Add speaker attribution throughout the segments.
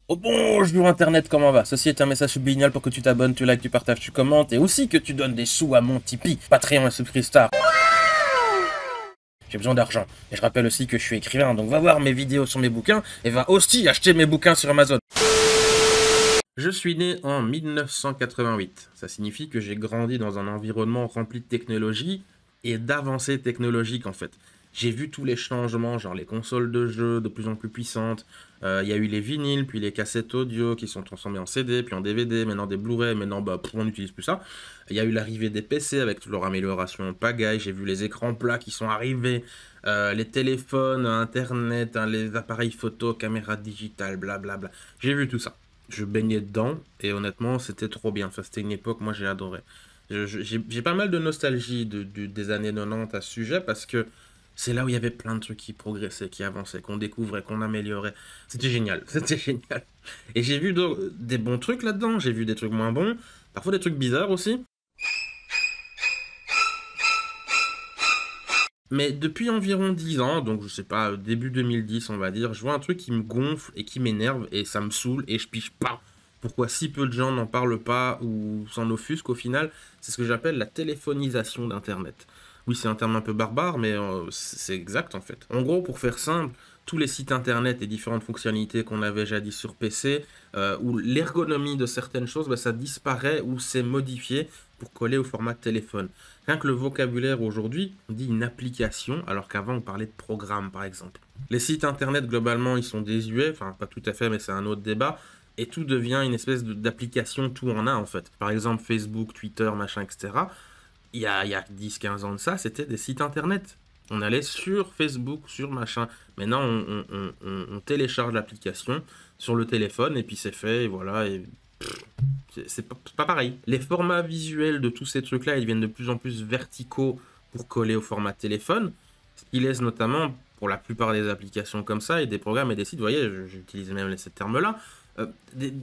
Speaker 1: Oh bonjour Internet, comment va? Ceci est un message subliminal pour que tu t'abonnes, tu likes, tu partages, tu commentes et aussi que tu donnes des sous à mon Tipeee, Patreon et Subscription. J'ai besoin d'argent. Et je rappelle aussi que je suis écrivain, donc va voir mes vidéos sur mes bouquins et va aussi acheter mes bouquins sur Amazon. Je suis né en 1988. Ça signifie que j'ai grandi dans un environnement rempli de technologie et d'avancées technologiques en fait. J'ai vu tous les changements, genre les consoles de jeux de plus en plus puissantes. Il y a eu les vinyles, puis les cassettes audio qui sont transformées en CD, puis en DVD, maintenant des Blu-ray, maintenant on n'utilise plus ça. Il y a eu l'arrivée des PC avec toute leur amélioration en pagaille. J'ai vu les écrans plats qui sont arrivés, les téléphones, Internet, hein, les appareils photo, caméras digitales, blablabla. J'ai vu tout ça. Je baignais dedans et honnêtement c'était trop bien. Enfin, c'était une époque, moi j'ai adoré. J'ai pas mal de nostalgie des années 90 à ce sujet parce que c'est là où il y avait plein de trucs qui progressaient, qui avançaient, qu'on découvrait, qu'on améliorait. C'était génial, c'était génial. Et j'ai vu des bons trucs là-dedans, j'ai vu des trucs moins bons, parfois des trucs bizarres aussi. Mais depuis environ 10 ans, donc je sais pas, début 2010 on va dire, je vois un truc qui me gonfle et qui m'énerve et ça me saoule et je pige pas. Pourquoi si peu de gens n'en parlent pas ou s'en offusquent au final, c'est ce que j'appelle la téléphonisation d'Internet. Oui, c'est un terme un peu barbare, mais c'est exact en fait. En gros, pour faire simple, tous les sites internet et différentes fonctionnalités qu'on avait jadis sur PC, où l'ergonomie de certaines choses, bah, ça disparaît ou c'est modifié pour coller au format de téléphone. Rien que le vocabulaire aujourd'hui, on dit une application, alors qu'avant on parlait de programme par exemple. Les sites internet globalement ils sont désuets, enfin pas tout à fait mais c'est un autre débat, et tout devient une espèce d'application tout en un en fait. Par exemple Facebook, Twitter, machin, etc. Il y a 10-15 ans de ça, c'était des sites internet. On allait sur Facebook, sur machin. Maintenant on télécharge l'application sur le téléphone et puis c'est fait, et voilà, et c'est pas pareil. Les formats visuels de tous ces trucs-là, ils deviennent de plus en plus verticaux pour coller au format téléphone, ce qui laisse notamment, pour la plupart des applications comme ça, et des programmes et des sites, vous voyez, j'utilise même ces termes-là,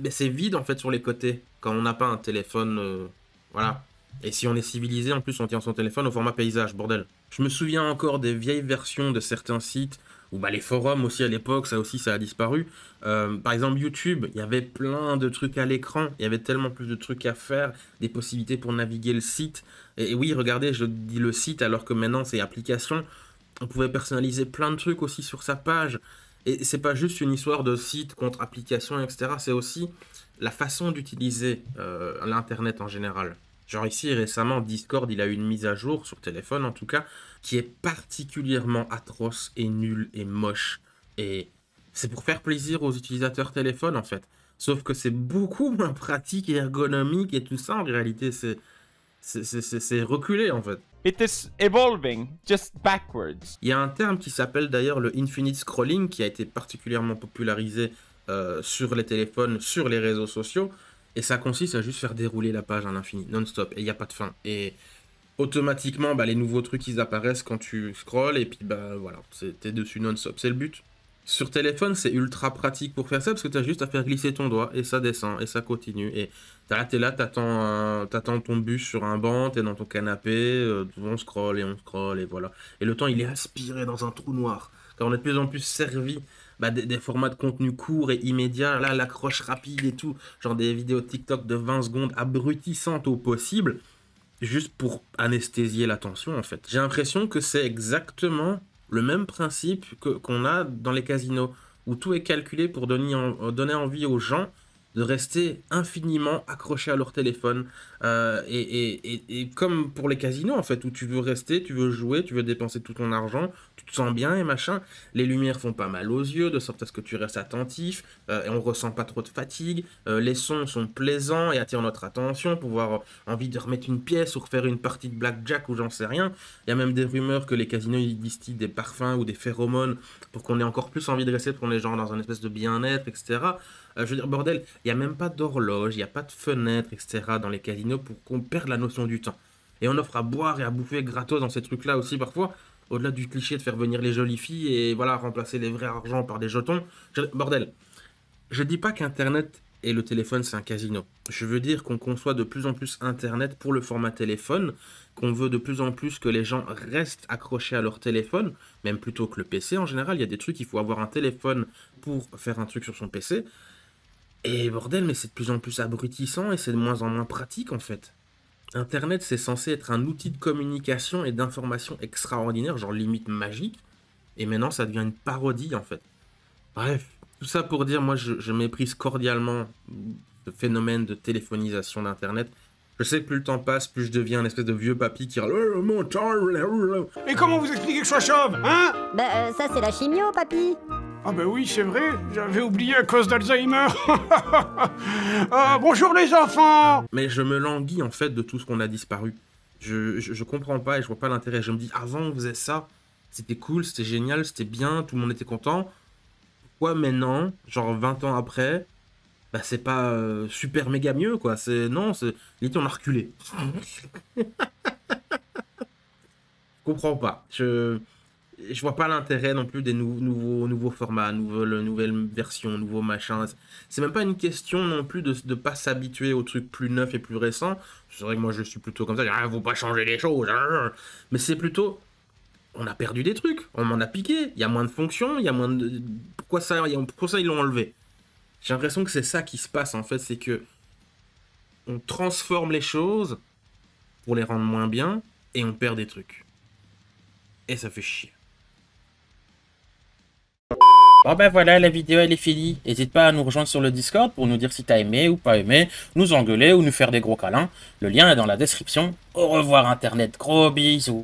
Speaker 1: c'est vide en fait sur les côtés, quand on n'a pas un téléphone, voilà. Et si on est civilisé, en plus on tient son téléphone au format paysage, bordel. Je me souviens encore des vieilles versions de certains sites, ou bah les forums aussi à l'époque, ça aussi ça a disparu. Par exemple YouTube, il y avait plein de trucs à l'écran, il y avait tellement plus de trucs à faire, des possibilités pour naviguer le site. Et oui, regardez, je dis le site alors que maintenant c'est application. On pouvait personnaliser plein de trucs aussi sur sa page. Et c'est pas juste une histoire de site contre application, etc. C'est aussi la façon d'utiliser l'internet en général. Genre ici récemment, Discord, il a eu une mise à jour sur téléphone en tout cas, qui est particulièrement atroce et nulle et moche. Et c'est pour faire plaisir aux utilisateurs téléphone en fait. Sauf que c'est beaucoup moins pratique et ergonomique et tout ça en réalité c'est reculé en fait.
Speaker 2: It is evolving, just backwards.
Speaker 1: Il y a un terme qui s'appelle d'ailleurs le infinite scrolling qui a été particulièrement popularisé sur les téléphones, sur les réseaux sociaux. Et ça consiste à juste faire dérouler la page à l'infini, non-stop, et il n'y a pas de fin. Et automatiquement, bah, les nouveaux trucs, ils apparaissent quand tu scrolles, et puis bah voilà, t'es dessus non-stop, c'est le but. Sur téléphone, c'est ultra pratique pour faire ça, parce que tu as juste à faire glisser ton doigt, et ça descend, et ça continue. Et t'es là, t'attends ton bus sur un banc, t'es dans ton canapé, on scrolle, et voilà. Et le temps, il est aspiré dans un trou noir. Car on est de plus en plus servi bah, des formats de contenu courts et immédiats, là, l'accroche rapide et tout, genre des vidéos TikTok de 20 secondes abrutissantes au possible, juste pour anesthésier l'attention en fait. J'ai l'impression que c'est exactement le même principe qu'on a dans les casinos, où tout est calculé pour donner envie aux gens de rester infiniment accrochés à leur téléphone. Et comme pour les casinos, en fait, où tu veux rester, tu veux jouer, tu veux dépenser tout ton argent, tu te sens bien et machin, les lumières font pas mal aux yeux, de sorte à ce que tu restes attentif, et on ressent pas trop de fatigue, les sons sont plaisants et attirent notre attention pour avoir envie de remettre une pièce ou refaire une partie de blackjack ou j'en sais rien. Il y a même des rumeurs que les casinos ils distillent des parfums ou des phéromones pour qu'on ait encore plus envie de rester, pour qu'on est genre dans un espèce de bien-être, etc. Je veux dire, bordel, il n'y a même pas d'horloge, il n'y a pas de fenêtre, etc. dans les casinos pour qu'on perde la notion du temps. Et on offre à boire et à bouffer gratos dans ces trucs-là aussi parfois, au-delà du cliché de faire venir les jolies filles et voilà, remplacer les vrais argents par des jetons. Bordel, je dis pas qu'Internet et le téléphone c'est un casino. Je veux dire qu'on conçoit de plus en plus Internet pour le format téléphone, qu'on veut de plus en plus que les gens restent accrochés à leur téléphone, même plutôt que le PC en général. Il y a des trucs, il faut avoir un téléphone pour faire un truc sur son PC. Et bordel, mais c'est de plus en plus abrutissant et c'est de moins en moins pratique en fait. Internet, c'est censé être un outil de communication et d'information extraordinaire, genre limite magique. Et maintenant, ça devient une parodie en fait. Bref, tout ça pour dire, moi, je méprise cordialement le phénomène de téléphonisation d'Internet. Je sais que plus le temps passe, plus je deviens un espèce de vieux papy qui râle. Mon temps.
Speaker 3: Mais comment vous expliquez que je sois chauve, hein?
Speaker 4: Bah, ça c'est la chimio, papy.
Speaker 3: Ah ben oui, c'est vrai, j'avais oublié à cause d'Alzheimer. Bonjour les enfants.
Speaker 1: Mais je me languis en fait de tout ce qu'on a disparu. Je comprends pas et je vois pas l'intérêt. Je me dis, avant on faisait ça, c'était cool, c'était génial, c'était bien, tout le monde était content. Pourquoi maintenant, genre 20 ans après, bah c'est pas super méga mieux quoi. C'est non, c'est limite on a reculé. Je comprends pas. Je vois pas l'intérêt non plus des nouveaux formats, nouvelles versions, nouveaux machins. C'est même pas une question non plus de pas s'habituer aux trucs plus neufs et plus récents. C'est vrai que moi je suis plutôt comme ça, ah, faut pas changer les choses. Hein. Mais c'est plutôt, on a perdu des trucs, on m'en a piqué, il y a moins de fonctions, il y a moins de... Pourquoi ça ils l'ont enlevé? J'ai l'impression que c'est ça qui se passe en fait, c'est que on transforme les choses pour les rendre moins bien et on perd des trucs. Et ça fait chier.
Speaker 5: Bon ben voilà, la vidéo elle est finie. N'hésite pas à nous rejoindre sur le Discord pour nous dire si t'as aimé ou pas aimé, nous engueuler ou nous faire des gros câlins. Le lien est dans la description. Au revoir Internet, gros bisous.